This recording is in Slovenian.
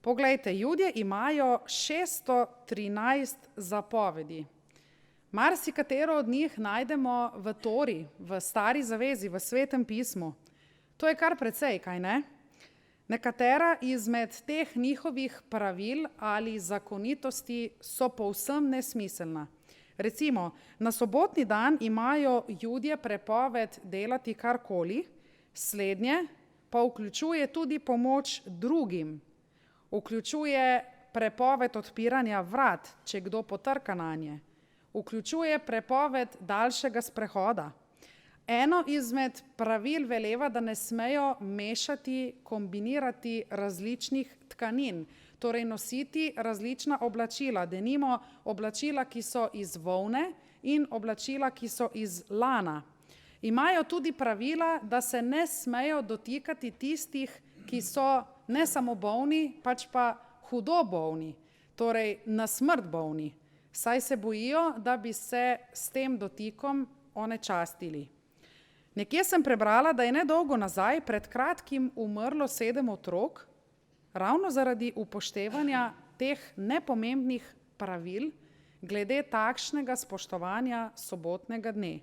Poglejte, Judje imajo 613 zapovedi. Marsikatero od njih najdemo v Tori, v Stari zavezi, v Svetem pismu. To je kar precej, kaj ne? Nekatera izmed teh njihovih pravil ali zakonitosti so povsem nesmiselna. Recimo, na sobotni dan imajo Judje prepoved delati karkoli, slednje pa vključuje tudi pomoč drugim. Vključuje prepoved odpiranja vrat, če kdo potrka nanje. Vključuje prepoved daljšega sprehoda. Eno izmed pravil veleva, da ne smejo mešati, kombinirati različnih tkanin, torej nositi različna oblačila, denimo oblačila, ki so iz volne in oblačila, ki so iz lana. Imajo tudi pravila, da se ne smejo dotikati tistih, ki so ne samo bolni, pač pa hudo bolni, torej na smrt bolni, saj se bojijo, da bi se s tem dotikom onečastili. Nekje sem prebrala, da je nedolgo nazaj pred kratkim umrlo 7 otrok, ravno zaradi upoštevanja teh nepomembnih pravil glede takšnega spoštovanja sobotnega dne.